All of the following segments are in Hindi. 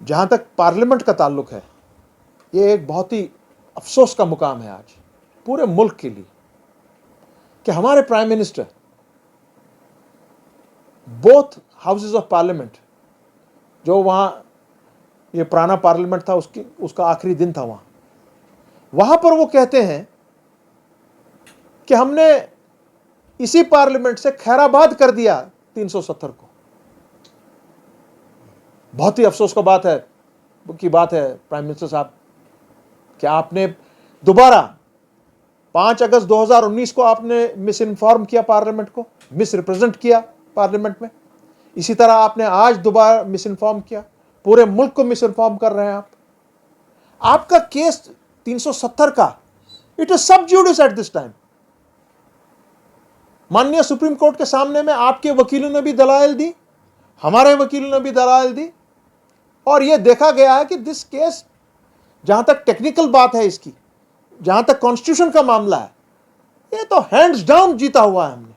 जहां तक पार्लियामेंट का ताल्लुक है, ये एक बहुत ही अफसोस का मुकाम है आज पूरे मुल्क के लिए कि हमारे prime minister both houses of parliament, जो वहां ये पुराना पार्लियामेंट था उसका आखिरी दिन था, वहां पर वो कहते हैं कि हमने इसी पार्लियामेंट से खैराबाद कर दिया 370 को। बहुत ही अफसोस की बात है प्राइम मिनिस्टर साहब कि आपने दोबारा 5 अगस्त 2019 को आपने मिस इन्फॉर्म किया पार्लियामेंट को, मिस रिप्रेजेंट किया पार्लियामेंट में। इसी तरह आपने आज दोबारा मिस इन्फॉर्म किया, पूरे मुल्क को मिस इन्फॉर्म कर रहे हैं आप। आपका केस 370 का इट इज सब जुडिस एट दिस टाइम। माननीय सुप्रीम कोर्ट के सामने में आपके वकीलों ने भी दलाइल दी, हमारे वकीलों ने भी दलाइल दी, और यह देखा गया है कि दिस केस, जहां तक टेक्निकल बात है इसकी, जहां तक कॉन्स्टिट्यूशन का मामला है, ये तो हैंड्स डाउन जीता हुआ है हमने।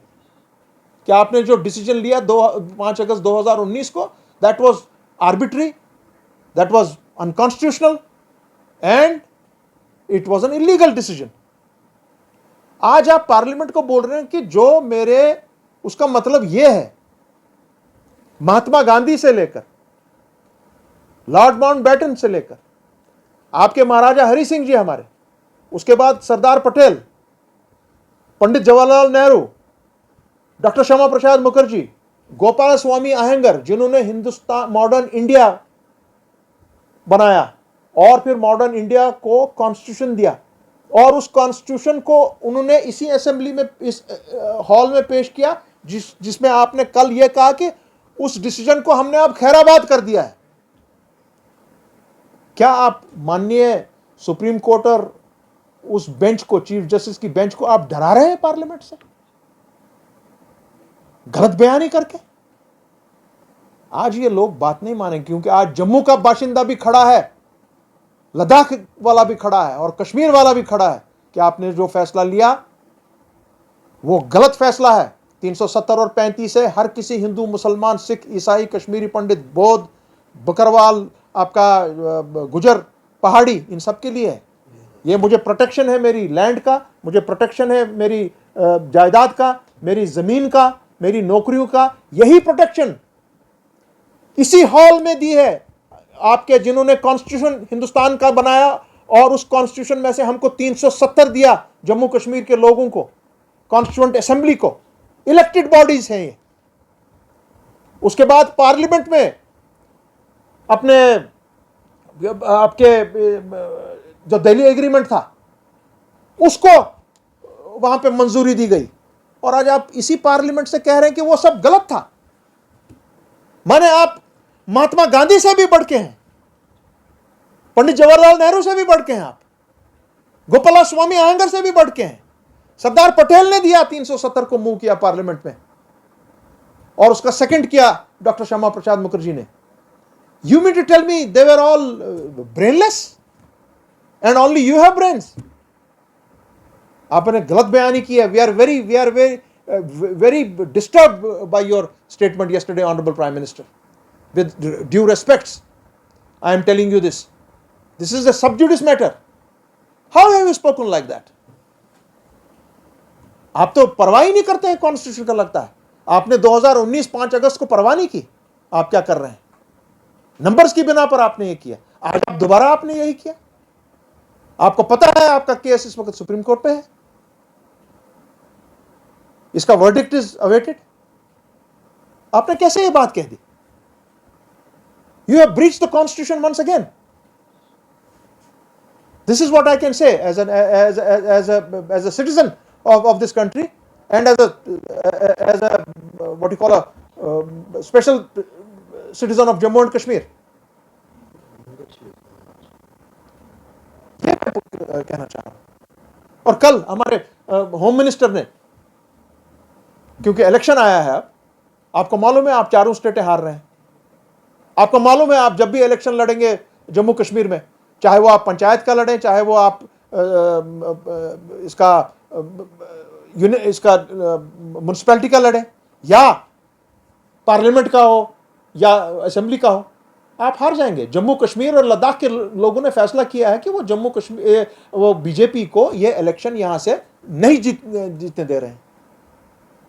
कि आपने जो डिसीजन लिया 5 अगस्त 2019 को, that was arbitrary, that was unconstitutional and it was an illegal decision. आज आप पार्लियामेंट को बोल रहे हैं कि जो मेरे, उसका मतलब यह है महात्मा गांधी से लेकर लॉर्ड माउंटबेटन से लेकर आपके महाराजा हरि सिंह जी हमारे, उसके बाद सरदार पटेल, पंडित जवाहरलाल नेहरू, डॉक्टर श्यामा प्रसाद मुखर्जी, गोपाल स्वामी अयंगर, जिन्होंने हिंदुस्तान मॉडर्न इंडिया बनाया और फिर मॉडर्न इंडिया को कॉन्स्टिट्यूशन दिया, और उस कॉन्स्टिट्यूशन को उन्होंने इसी असेंबली में, इस हॉल में पेश किया, जिसमें आपने कल यह कहा कि उस डिसीजन को हमने अब खैराबाद कर दिया है। क्या आप माननीय सुप्रीम कोर्ट और उस बेंच को, चीफ जस्टिस की बेंच को आप डरा रहे हैं पार्लियामेंट से गलत बयानी करके? आज ये लोग बात नहीं मानेंगे, क्योंकि आज जम्मू का बाशिंदा भी खड़ा है, लद्दाख वाला भी खड़ा है और कश्मीर वाला भी खड़ा है कि आपने जो फैसला लिया वो गलत फैसला है। 370 और 35 है हर किसी हिंदू, मुसलमान, सिख, ईसाई, कश्मीरी पंडित, बौद्ध, बकरवाल, आपका गुजर, पहाड़ी, इन सब के लिए है। ये मुझे प्रोटेक्शन है मेरी लैंड का, मुझे प्रोटेक्शन है मेरी जायदाद का, मेरी जमीन का, मेरी नौकरियों का। यही प्रोटेक्शन इसी हॉल में दी है आपके, जिन्होंने कॉन्स्टिट्यूशन हिंदुस्तान का बनाया, और उस कॉन्स्टिट्यूशन में से हमको 370 दिया जम्मू कश्मीर के लोगों को, कॉन्स्टिट्यूएंट असेंबली को। इलेक्टेड बॉडीज हैं ये। उसके बाद पार्लियामेंट में अपने आपके जो दिल्ली एग्रीमेंट था उसको वहां पे मंजूरी दी गई, और आज आप इसी पार्लियामेंट से कह रहे हैं कि वो सब गलत था। माने आप महात्मा गांधी से भी बढ़ के हैं, पंडित जवाहरलाल नेहरू से भी बढ़ के हैं, आप गोपाल स्वामी अयंगर से भी बढ़ के हैं। सरदार पटेल ने दिया 370 को मूव किया पार्लियामेंट में, और उसका सेकंड किया डॉक्टर श्यामा प्रसाद मुखर्जी ने। You mean to tell me they were all brainless and only you have brains? आपने गलत बयानी की है। We are very disturb by your statement yesterday, Honorable Prime Minister. With due respects, I am telling you this. This is a sub judice matter. How have you spoken like that? आप तो परवाह ही नहीं करते हैं कॉन्स्टिट्यूशन का, लगता है। आपने 2019 5 अगस्त को परवाह नहीं की। आप क्या कर रहे हैं? नंबर्स की बिना पर आपने ये किया। आज आप दोबारा आपने यही किया। आपको पता है आपका केस इस वक्त सुप्रीम कोर्ट पे है, इसका वर्डिक्ट इज अवेटेड। आपने कैसे ये बात कह दी? You have breached the constitution once again. This is what I can say as a citizen of this country, and as a what you call a special citizen of Jammu and Kashmir. ये कहना चाह रहा हूं। और कल हमारे होम मिनिस्टर ने, क्योंकि इलेक्शन आया है, आपको मालूम है आप चारों स्टेटें हार रहे हैं। आपको मालूम है आप जब भी इलेक्शन लड़ेंगे जम्मू कश्मीर में, चाहे वो आप पंचायत का लड़ें, चाहे वो आप इसका म्युनिसिपैलिटी का लड़ें, या पार्लियामेंट का हो या असेंबली का हो, आप हार जाएंगे। जम्मू कश्मीर और लद्दाख के लोगों ने फैसला किया है कि वो जम्मू कश्मीर, वो बीजेपी को ये इलेक्शन यहां से नहीं जीतने दे रहे हैं।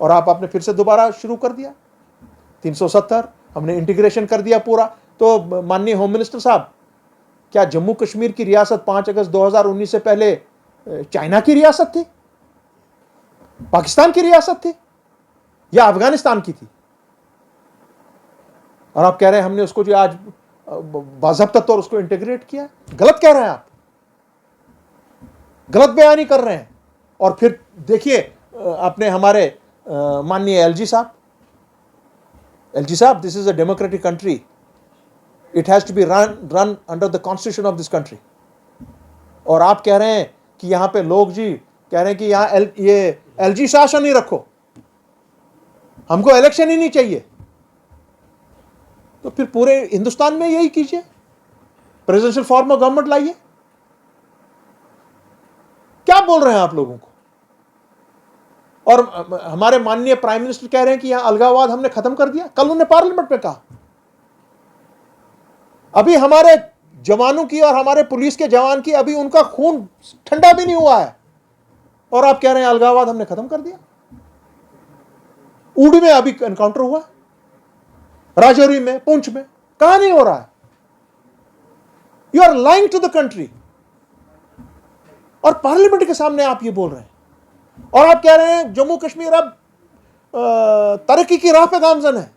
और आपने फिर से दोबारा शुरू कर दिया 370, हमने इंटीग्रेशन कर दिया पूरा। तो माननीय होम मिनिस्टर साहब, क्या जम्मू कश्मीर की रियासत 5 अगस्त 2019 से पहले चाइना की रियासत थी, पाकिस्तान की रियासत थी, या अफगानिस्तान की थी? और आप कह रहे हैं हमने उसको जो आज बाज़ाब्ता तौर उसको इंटीग्रेट किया। गलत कह रहे हैं आप, गलत बयानी कर रहे हैं। और फिर देखिए आपने हमारे माननीय एलजी साहब, this is a democratic country, it has to be run under the constitution of this country. और आप कह रहे हैं कि यहां पे लोग जी कह रहे हैं कि यहां ये एलजी शासन ही रखो, हमको इलेक्शन ही नहीं चाहिए। तो फिर पूरे हिंदुस्तान में यही कीजिए, प्रेसिडेंशियल फॉर्म ऑफ गवर्नमेंट लाइए। क्या बोल रहे हैं आप लोगों को? और हमारे माननीय प्राइम मिनिस्टर कह रहे हैं कि यहां अलगाववाद हमने खत्म कर दिया। कल उन्होंने पार्लियामेंट में कहा। अभी हमारे जवानों की और हमारे पुलिस के जवान की अभी उनका खून ठंडा भी नहीं हुआ है, और आप कह रहे हैं अलगाववाद हमने खत्म कर दिया। ऊड़ी में अभी एनकाउंटर हुआ, राजौरी में, पुंछ में, कहां नहीं हो रहा है? You are lying to the country, और पार्लियामेंट के सामने आप ये बोल रहे हैं। और आप कह रहे हैं जम्मू कश्मीर अब तरक्की की राह पे गामजन है,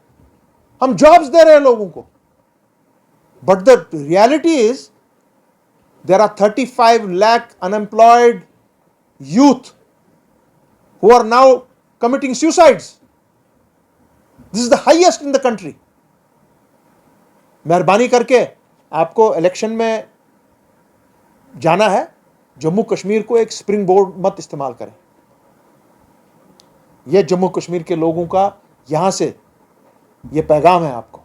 हम जॉब्स दे रहे हैं लोगों को। But the reality is there are 35 lakh unemployed youth who are now committing suicides. This is the highest in the country. मेहरबानी करके आपको इलेक्शन में जाना है, जम्मू कश्मीर को एक स्प्रिंग बोर्ड मत इस्तेमाल करें। यह जम्मू कश्मीर के लोगों का यहां से यह पैगाम है आपको।